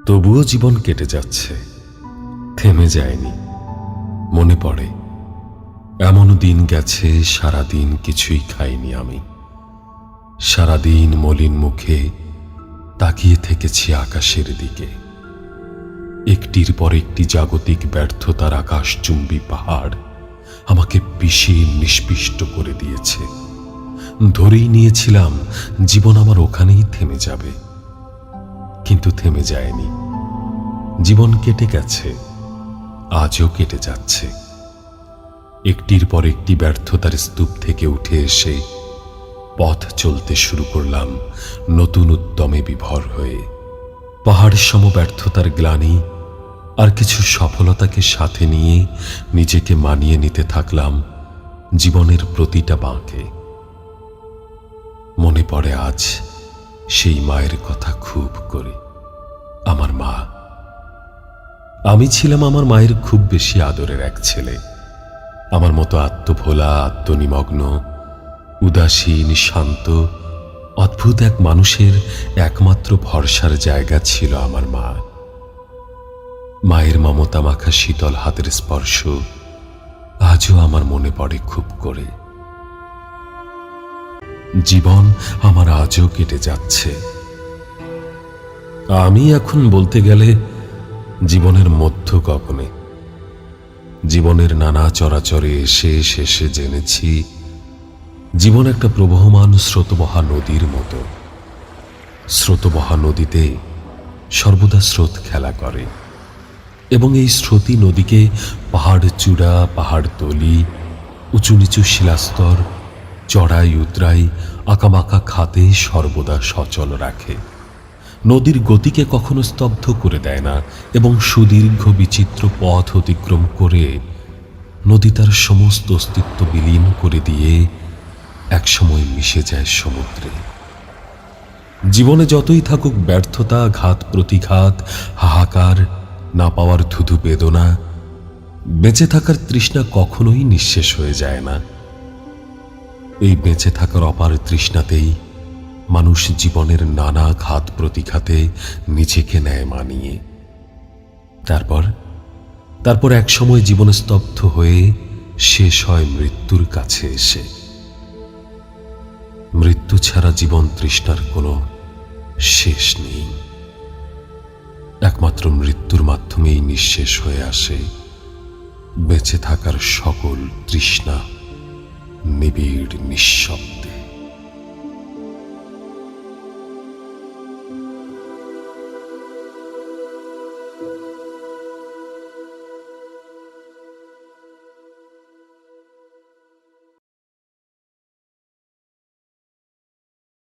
তবুও জীবন কেটে যাচ্ছে, থেমে যায়নি। মনে পড়ে এমন দিন গেছে, সারাদিন কিছুই খাইনি আমি। সারাদিন মলিন মুখে তাকিয়ে থেকেছি আকাশের দিকে। একটির পর একটি জাগতিক ব্যর্থতার আকাশচুম্বী পাহাড় আমাকে পিষে নিষ্পিষ্ট করে দিয়েছে। ধরেই নিয়েছিলাম জীবন আমার ওখানেই থেমে যাবে, কিন্তু থেমে যায়নি। জীবন কেটে গেছে, আজও কেটে যাচ্ছে। একটির পর একটি ব্যর্থতার স্তূপ থেকে উঠে এসে পথ চলতে শুরু করলাম নতুন উদ্যমে বিভোর হয়ে। পাহাড় সম ব্যর্থতার গ্লানি আর কিছু সফলতাকে সাথে নিয়ে নিজেকে মানিয়ে নিতে থাকলাম জীবনের প্রতিটা বাঁকে। মনে পড়ে আজ সেই মায়ের কথা খুব করে। আমার মা, আমি ছিলাম আমার মায়ের খুব বেশি আদরের এক ছেলে। আমার মতো আত্মভোলা, আত্মনিমগ্ন, উদাসীন, শান্ত, অদ্ভুত এক মানুষের একমাত্র ভরসার জায়গা ছিল আমার মা। মায়ের মমতা মাখা শীতল হাতের স্পর্শ আজও আমার মনে পড়ে খুব করে। জীবন আমার আজও কেটে যাচ্ছে। আমি এখন বলতে গেলে জীবনের মধ্য গগনে, জীবনের নানা চরাচরে এসে শেষে জেনেছি জীবন একটা প্রবহমান স্রোতবহা নদীর মতো। স্রোতবহা নদীতে সর্বদা স্রোত খেলা করে, এবং এই স্রোতী নদীকে পাহাড় চূড়া, পাহাড় তলি, উঁচু নিচু শিলাস্তর, চড়াই উতরাই, আঁকাবাঁকা খাতে সর্বদা সচল রাখে। নদীর গতিকে কখনো স্তব্ধ করে দেয় না, এবং সুদীর্ঘ বিচিত্র পথ অতিক্রম করে নদী তার সমস্ত অস্তিত্ব বিলীন করে দিয়ে একসময় মিশে যায় সমুদ্রে। জীবনে যতই থাকুক ব্যর্থতা, ঘাত প্রতিঘাত, হাহাকার, না পাওয়ার ধুধু বেদনা, বেঁচে থাকার তৃষ্ণা কখনোই নিঃশেষ হয়ে যায় না। এই বেঁচে থাকার অপার তৃষ্ণাতেই মানুষ জীবনের নানা ঘাত প্রতিঘাতে নিজেকে নেয় মানিয়ে। তারপর এক সময় জীবন স্তব্ধ হয়ে শেষ হয় মৃত্যুর কাছে এসে। মৃত্যু ছাড়া জীবন তৃষ্ণার কোনো শেষ নেই। একমাত্র মৃত্যুর মাধ্যমেই নিঃশেষ হয়ে আসে বেঁচে থাকার সকল তৃষ্ণা নিবিড় নিঃশব্দে।